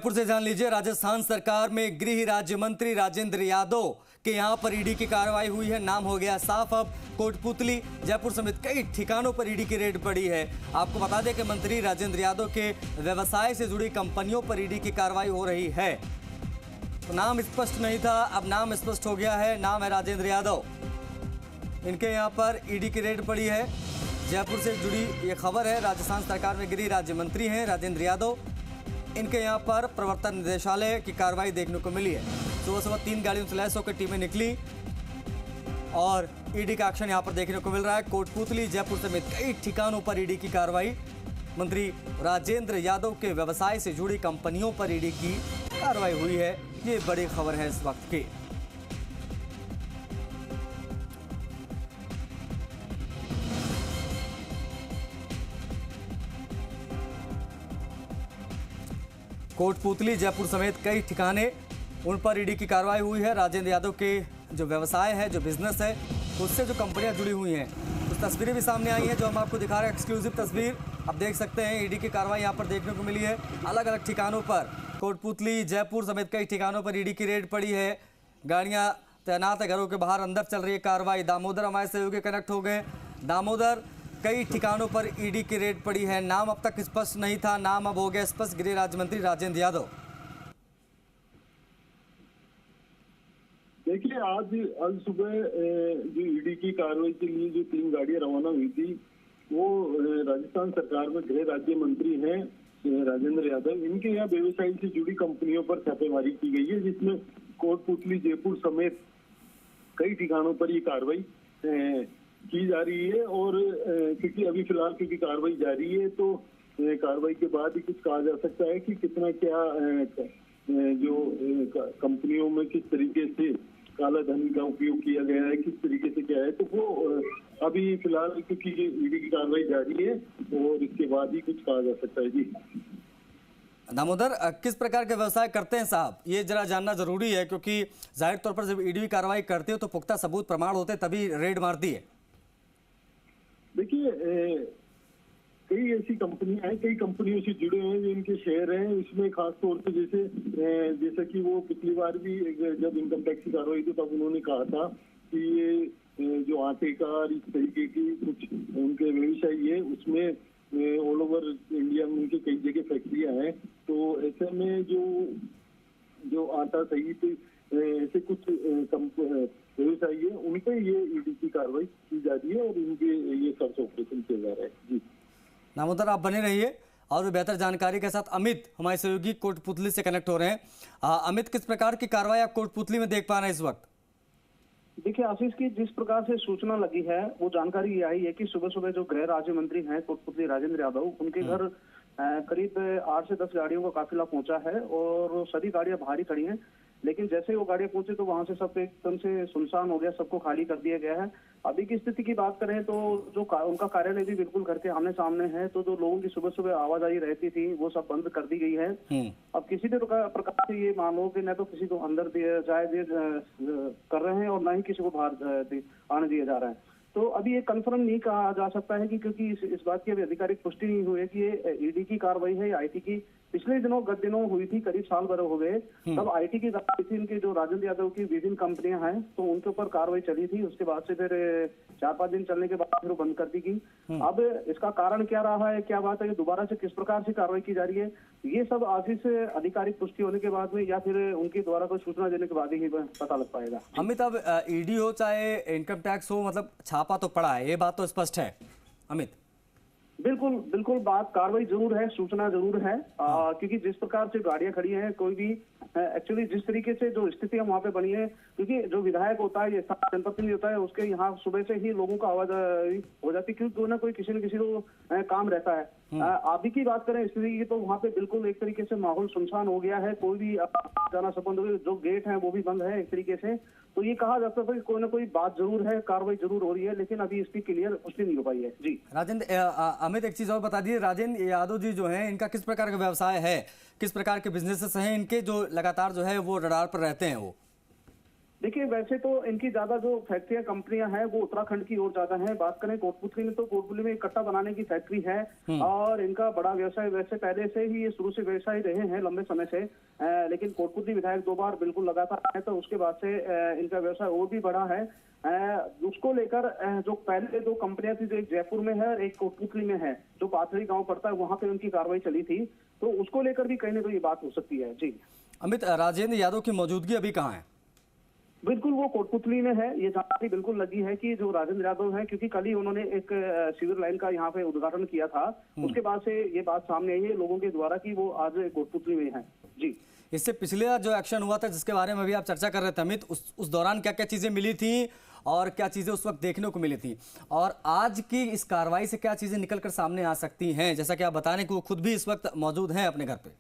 जयपुर से जान लीजिए, राजस्थान सरकार में गृह राज्य मंत्री राजेंद्र यादव के यहां पर ईडी की कार्रवाई हुई है। नाम हो गया साफ। अब कोटपुतली, जयपुर समेत कई ठिकानों पर ईडी की रेड पड़ी है। आपको बता दें कि मंत्री राजेंद्र यादव के व्यवसाय से जुड़ी कंपनियों पर ईडी की कार्रवाई हो रही है। तो नाम स्पष्ट नहीं था, अब नाम स्पष्ट हो गया है। नाम है राजेंद्र यादव। इनके यहाँ पर ईडी की रेड पड़ी है। जयपुर से जुड़ी ये खबर है। राजस्थान सरकार में गृह राज्य मंत्री हैं राजेंद्र यादव। इनके यहाँ पर प्रवर्तन निदेशालय की कार्रवाई देखने को मिली है। सुबह सुबह 3 गाड़ियों से लैस होकर टीमें निकली और ईडी का एक्शन यहाँ पर देखने को मिल रहा है। कोटपुतली, जयपुर समेत कई ठिकानों पर ईडी की कार्रवाई। मंत्री राजेंद्र यादव के व्यवसाय से जुड़ी कंपनियों पर ईडी की कार्रवाई हुई है। ये बड़ी खबर है इस वक्त की। कोटपुतली, जयपुर समेत कई ठिकाने, उन पर ईडी की कार्रवाई हुई है। राजेंद्र यादव के जो व्यवसाय है, जो बिजनेस है, उससे जो कंपनियां जुड़ी हुई हैं, कुछ तस्वीरें भी सामने आई हैं जो हम आपको दिखा रहे हैं। एक्सक्लूसिव तस्वीर आप देख सकते हैं। ईडी की कार्रवाई यहां पर देखने को मिली है। अलग अलग ठिकानों पर, कोटपुतली, जयपुर समेत कई ठिकानों पर ईडी की रेड पड़ी है। गाड़ियाँ तैनात है, घरों के बाहर अंदर चल रही है कार्रवाई। दामोदर हमारे सहयोगी कनेक्ट हो गए। दामोदर, कई ठिकानों पर ईडी की रेड पड़ी है। नाम अब तक स्पष्ट नहीं था, नाम अब हो गया स्पष्ट, गृह राज्य मंत्री राजेंद्र यादव। देखिए, आज सुबह जो ईडी की कार्रवाई के लिए जो 3 गाड़ियां रवाना हुई थी, वो राजस्थान सरकार में गृह राज्य मंत्री हैं राजेंद्र यादव। इनके यहाँ व्यवसाय से जुड़ी कंपनियों पर छापेमारी की गई है, जिसमें कोटपुतली, जयपुर समेत कई ठिकानों पर ये कार्रवाई की जा रही है। और क्योंकि अभी फिलहाल क्योंकि कार्रवाई जारी है, तो कार्रवाई के बाद ही कुछ कहा जा सकता है कि कितना क्या जो कंपनियों में किस तरीके से काला धन का उपयोग किया गया है, किस तरीके से क्या है, तो वो अभी फिलहाल क्योंकि ईडी की कार्रवाई जारी है और इसके बाद ही कुछ कहा जा सकता है। जी दामोदर, किस प्रकार के व्यवसाय करते हैं साहब, ये जरा जानना जरूरी है, क्योंकि जाहिर तौर पर जब ईडी कार्रवाई करते हो तो पुख्ता सबूत प्रमाण होते तभी रेड मारती है। देखिए, कई ऐसी कंपनियां हैं, कई कंपनियों से जुड़े हैं जो इनके शेयर हैं। इसमें खास तौर से जैसा कि वो पिछली बार भी जब इनकम टैक्स की कार्रवाई थी तब उन्होंने कहा था कि ये जो आटे का और इस तरीके की कुछ उनके व्यवसाय है, उसमें ऑल ओवर इंडिया में उनकी कई जगह फैक्ट्रियां हैं। तो ऐसे में जो आटा सहित ऐसे कुछ व्यवसाय है, उन पे ये ईडी की कार्रवाई की जा रही है और इनके ये सर्च ऑपरेशन किया जा रहा है। जी दामोदर, आप बने रहिए और बेहतर जानकारी के साथ अमित हमारे सहयोगी कोटपुतली से कनेक्ट हो रहे हैं। अमित, किस प्रकार की कार्रवाई आप कोटपुतली में देख पा रहे हैं इस वक्त? देखिए आशीष, की जिस प्रकार से सूचना लगी है वो जानकारी ये आई है कि सुबह सुबह जो गृह राज्य मंत्री हैं कोटपुतली राजेंद्र यादव, उनके घर करीब 8 से 10 गाड़ियों का काफिला पहुंचा है और सभी गाड़ियां बाहर ही खड़ी हैं। लेकिन जैसे ही वो गाड़ियां पहुंचे तो वहां से सब एकदम से सुनसान हो गया, सबको खाली कर दिया गया है। अभी की स्थिति की बात करें तो जो उनका कार्यालय भी बिल्कुल घर के आमने सामने है, तो जो लोगों की सुबह सुबह आवाजाही रहती थी वो सब बंद कर दी गई है। अब किसी भी प्रकार से ये मान लो कि न तो किसी को अंदर जाए कर रहे हैं और न ही किसी को बाहर आने दिया जा रहा है। तो अभी ये कंफर्म नहीं कहा जा सकता है कि क्योंकि इस बात की अभी आधिकारिक पुष्टि नहीं हुई है कि ये ईडी की कार्रवाई है या आईटी की। पिछले दिनों गत दिनों हुई थी, करीब साल भर हो गए, तब आईटी की कार्रवाई थी। इनके जो राजेंद्र यादव की विभिन्न कंपनियां हैं तो उनके ऊपर कार्रवाई चली थी। उसके बाद से फिर 4-5 दिन चलने के बाद फिर बंद कर दी गई। अब इसका कारण क्या रहा है, क्या बात है कि दोबारा से किस प्रकार से कार्रवाई की जा रही है, ये सब आगे से आधिकारिक पुष्टि होने के बाद में या फिर उनके द्वारा कोई सूचना देने के बाद ही पता लग पाएगा। अमित, अब ईडी हो चाहे इनकम टैक्स हो, मतलब छापा तो पड़ा है, ये बात तो स्पष्ट है। अमित, बिल्कुल बिल्कुल, बात कार्रवाई जरूर है, सूचना जरूर है। क्योंकि जिस प्रकार से गाड़ियां खड़ी हैं, कोई भी एक्चुअली जिस तरीके से जो स्थितियां वहां पे बनी है, क्योंकि जो विधायक होता है, ये जनप्रतिनिधि होता है, उसके यहाँ सुबह से ही लोगों का आवाज हो जाती है, क्योंकि कोई ना कोई किसी न किसी को काम रहता है। अभी की बात करें स्थिति की तो वहाँ पे बिल्कुल एक तरीके से माहौल सुनसान हो गया है। कोई भी जाना संबंध, जो गेट है वो भी बंद है एक तरीके से। तो ये कहा जा सकता है कि कोई ना कोई बात जरूर है, कार्रवाई जरूर हो रही है, लेकिन अभी इसकी क्लियर पुष्टि नहीं हो पाई है। जी राजेंद्र, अमित एक चीज और बता दीजिए, राजेंद्र यादव जी जो हैं, इनका किस प्रकार का व्यवसाय है, किस प्रकार के बिजनेसेस हैं इनके, जो लगातार जो है वो रडार पर रहते हैं वो? देखिए, वैसे तो इनकी ज्यादा जो फैक्ट्रियां कंपनियां हैं वो उत्तराखंड की ओर ज्यादा हैं। बात करें कोटपुतली में, तो कोटपुतली में एक कट्टा बनाने की फैक्ट्री है और इनका बड़ा व्यवसाय, वैसे पहले से ही ये शुरू से व्यवसायी रहे हैं लंबे समय से। लेकिन कोटपुतली विधायक 2 बार बिल्कुल लगातार आए, तो उसके बाद से इनका व्यवसाय और भी बढ़ा है। उसको लेकर जो पहले 2 कंपनियां थी, जो एक जयपुर में है और एक कोटपुतली में है, जो पाथरी गांव पड़ता है, वहां पे उनकी कार्रवाई चली थी, तो उसको लेकर भी कहीं ना कहीं बात हो सकती है। जी अमित, राजेंद्र यादव की मौजूदगी अभी कहाँ है? बिल्कुल, वो कोटपुतली में है। ये जानकारी बिल्कुल लगी है कि जो राजेंद्र यादव हैं, क्योंकि कल ही उन्होंने एक सीवर लाइन का यहाँ पे उद्घाटन किया था, उसके बाद से ये बात सामने आई है लोगों के द्वारा कि वो आज कोटपुतली में है। जी, इससे पिछले जो एक्शन हुआ था जिसके बारे में अभी आप चर्चा कर रहे थे अमित, उस दौरान क्या क्या चीजें मिली थी और क्या चीजें उस वक्त देखने को मिली थी, और आज की इस कार्रवाई से क्या चीजें निकलकर सामने आ सकती हैं, जैसा कि आप बता रहे हैं कि वो खुद भी इस वक्त मौजूद हैं अपने घर पे?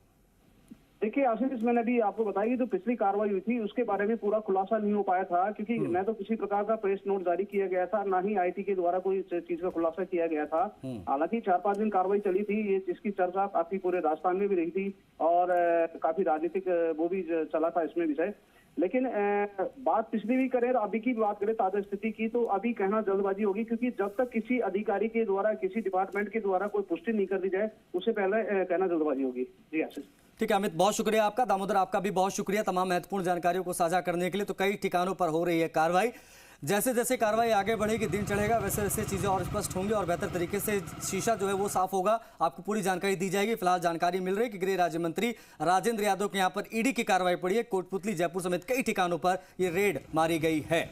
देखिए आशीष, मैंने अभी आपको बताया जो पिछली कार्रवाई हुई थी उसके बारे में पूरा खुलासा नहीं हो पाया था, क्योंकि न तो किसी प्रकार का प्रेस नोट जारी किया गया था, ना ही आईटी के द्वारा कोई चीज का खुलासा किया गया था। हालांकि 4-5 दिन कार्रवाई चली थी, ये जिसकी चर्चा काफी पूरे राजस्थान में भी रही थी और काफी राजनीतिक वो भी चला था इसमें विषय। लेकिन बात पिछली भी करें, अभी की बात करें ताजा स्थिति की, तो अभी कहना जल्दबाजी होगी, क्योंकि जब तक किसी अधिकारी के द्वारा, किसी डिपार्टमेंट के द्वारा कोई पुष्टि नहीं कर दी जाए, उससे पहले कहना जल्दबाजी होगी। जी आशीष। ठीक है अमित, बहुत शुक्रिया आपका। दामोदर, आपका भी बहुत शुक्रिया तमाम महत्वपूर्ण जानकारियों को साझा करने के लिए। तो कई ठिकानों पर हो रही है कार्रवाई, जैसे जैसे कार्रवाई आगे बढ़ेगी, दिन चढ़ेगा, वैसे वैसे चीज़ें और स्पष्ट होंगी और बेहतर तरीके से शीशा जो है वो साफ होगा, आपको पूरी जानकारी दी जाएगी। फिलहाल जानकारी मिल रही है कि गृह राज्य मंत्री राजेंद्र यादव के यहाँ पर ईडी की कार्रवाई पड़ी है। कोटपुतली, जयपुर समेत कई ठिकानों पर ये रेड मारी गई है।